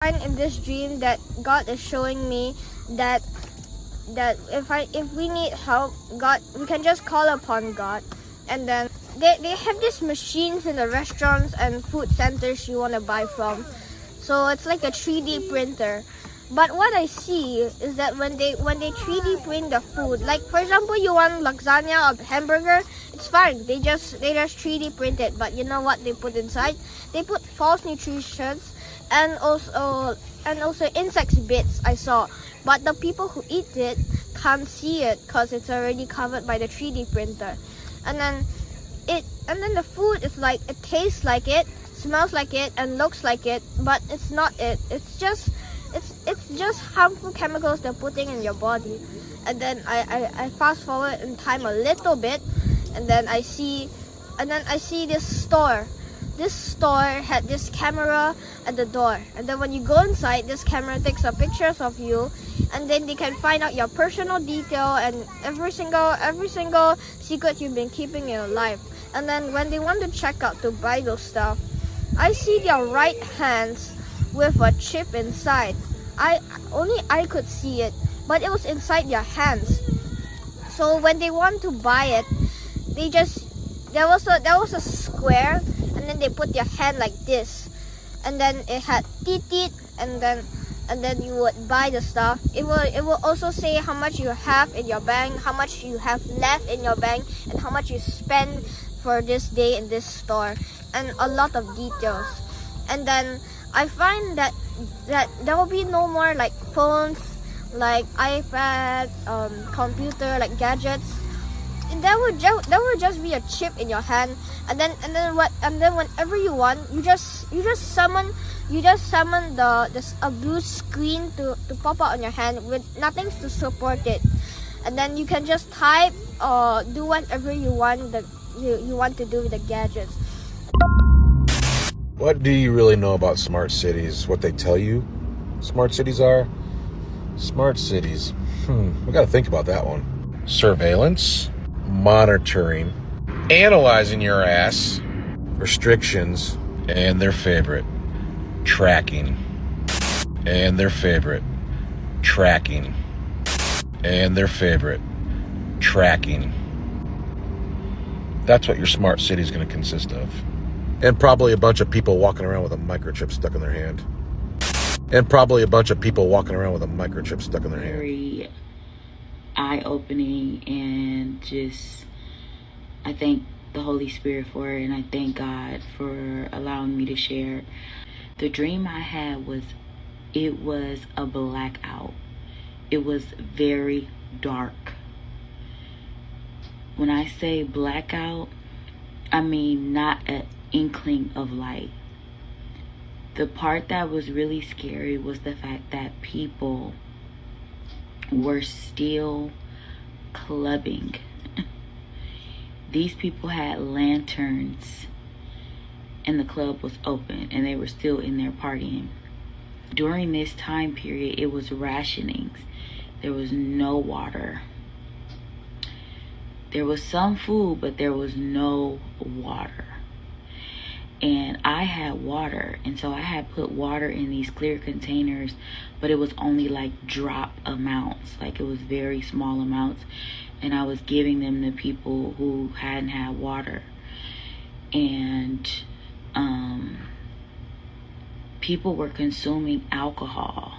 In this dream that God is showing me that if we need help, God, we can just call upon God, and then they have these machines in the restaurants and food centers you want to buy from. So it's like a 3D printer. But what I see is that when they 3D print the food, like for example, you want lasagna or hamburger, it's fine. They just 3D print it. But you know what they put inside? They put false nutritions and also insects bits. I saw, but the people who eat it can't see it because it's already covered by the 3D printer. And then the food is like, it tastes like it, smells like it, and looks like it, but it's not it. It's just harmful chemicals they're putting in your body. And then I fast forward in time a little bit, and then I see this store. This store had this camera at the door, and then when you go inside, this camera takes a pictures of you, and then they can find out your personal detail and every single secret you've been keeping in your life. And then when they want to check out to buy those stuff, I see their right hands with a chip inside. I could see it, but it was inside their hands. So when they want to buy it, there was a square, and then they put their hand like this, and then it had teeth, and then you would buy the stuff. It will also say how much you have in your bank, how much you have left in your bank, and how much you spend for this day in this store, and a lot of details. And then I find that there will be no more like phones, like iPad, computer, like gadgets. There would just be a chip in your hand, and then whenever you want, you just summon a blue screen to pop out on your hand with nothing to support it, and then you can just type or do whatever you want that you want to do with the gadgets. What do you really know about smart cities? What they tell you smart cities are? Smart cities. We got to think about that one. Surveillance, monitoring, analyzing your ass, restrictions, and their favorite, tracking. And their favorite, tracking. And their favorite, tracking. That's what your smart city is going to consist of. And probably a bunch of people walking around with a microchip stuck in their hand. Very eye-opening, and just, I thank the Holy Spirit for it, and I thank God for allowing me to share. The dream I had was a blackout. It was very dark. When I say blackout, I mean not an inkling of light. The part that was really scary was the fact that people were still clubbing. These people had lanterns and the club was open, and they were still in there partying. During this time period, it was rationings. There was no water. There was some food, but there was no water. And I had water, and so I had put water in these clear containers, but it was only like drop amounts, like it was very small amounts, and I was giving them to people who hadn't had water. And people were consuming alcohol.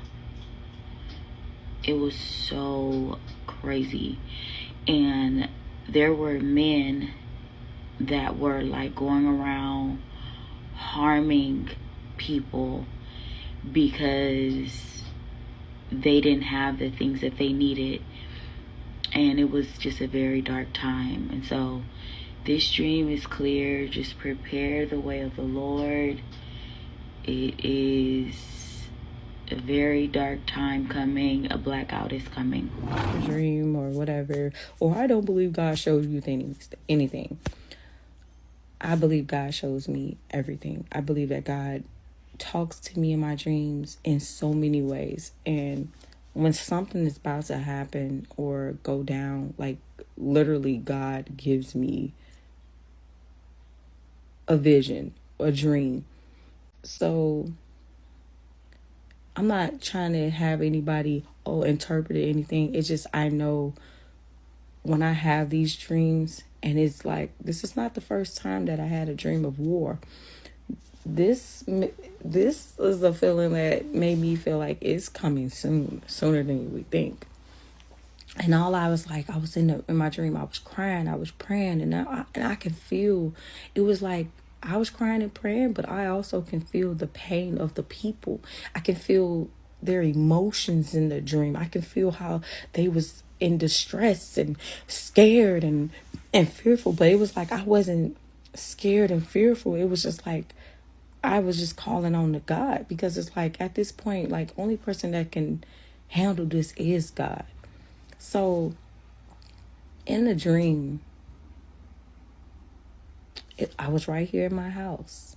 It was so crazy. And there were men that were like going around harming people because they didn't have the things that they needed. And it was just a very dark time. And so this dream is clear. Just prepare the way of the Lord. It is a very dark time coming. A blackout is coming. A dream or whatever. Or I don't believe God shows you anything. I believe God shows me everything. I believe that God talks to me in my dreams in so many ways. And when something is about to happen or go down, like literally God gives me a vision, a dream. So I'm not trying to have anybody interpret anything. It's just I know when I have these dreams, and it's like, this is not the first time that I had a dream of war. This is a feeling that made me feel like it's coming sooner than we think. And all I was like, I was in my dream, I was crying, I was praying, and I can feel, it was like I was crying and praying, but I also can feel the pain of the people. I can feel their emotions in the dream. I can feel how they was in distress and scared and fearful. But it was like I wasn't scared and fearful. It was just like I was just calling on to God, because it's like at this point, like, only person that can handle this is God. So in the dream, I was right here in my house,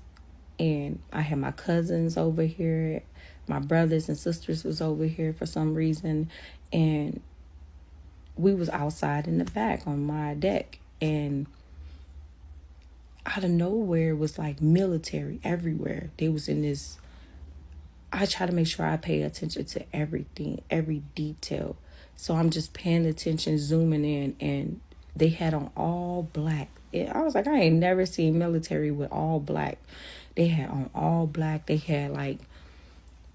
and I had my cousins over here, my brothers and sisters was over here for some reason, and we was outside in the back on my deck, and out of nowhere it was like military everywhere. They was in this, I try to make sure I pay attention to everything, every detail. So I'm just paying attention, zooming in, and they had on all black. I was like, I ain't never seen military with all black. They had on all black. They had like,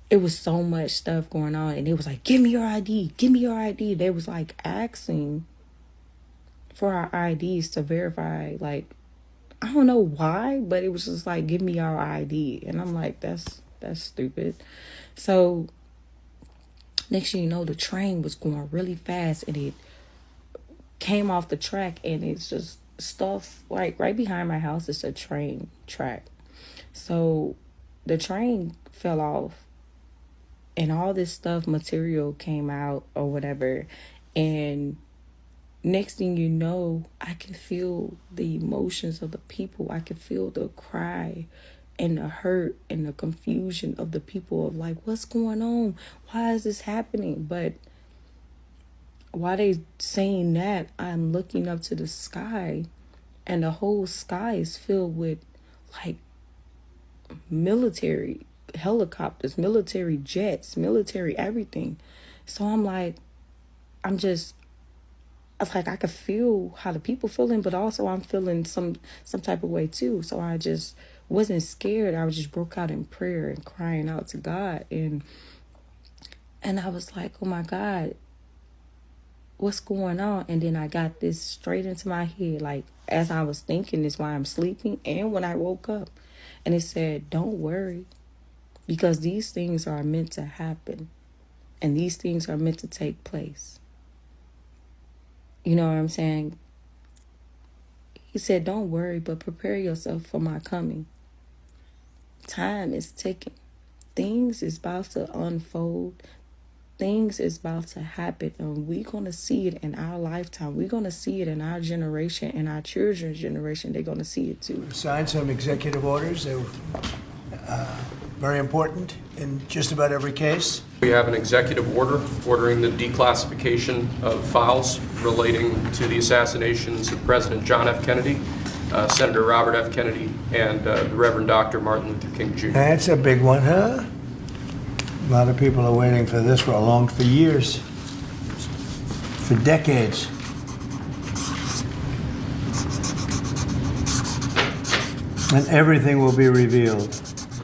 it was so much stuff going on. And it was like, give me your ID. Give me your ID. They was like asking for our IDs to verify. Like, I don't know why, but it was just like, give me our ID. And I'm like, that's stupid. So next thing you know, the train was going really fast, and it came off the track, and it's just stuff like right behind my house is a train track. So the train fell off, and all this stuff, material came out or whatever, and next thing you know, I can feel the emotions of the people. I can feel the cry and the hurt and the confusion of the people of like, what's going on? Why is this happening? But while they saying that, I'm looking up to the sky, and the whole sky is filled with like military helicopters, military jets, military everything. So I'm like, it's like I could feel how the people feeling, but also I'm feeling some type of way too. So I just wasn't scared. I just broke out in prayer and crying out to God, and I was like, oh my God, what's going on? And then I got this straight into my head, like as I was thinking this while I'm sleeping and when I woke up, and it said, don't worry, because these things are meant to happen, and these things are meant to take place. You know what I'm saying? He said, don't worry, but prepare yourself for my coming. Time is ticking. Things is about to unfold. Things is about to happen, and we're going to see it in our lifetime. We're going to see it in our generation, and our children's generation. They're going to see it too. We signed some executive orders. They were very important in just about every case. We have an executive order ordering the declassification of files relating to the assassinations of President John F. Kennedy, Senator Robert F. Kennedy, and the Reverend Dr. Martin Luther King Jr. That's a big one, huh? A lot of people are waiting for this for years, for decades. And everything will be revealed.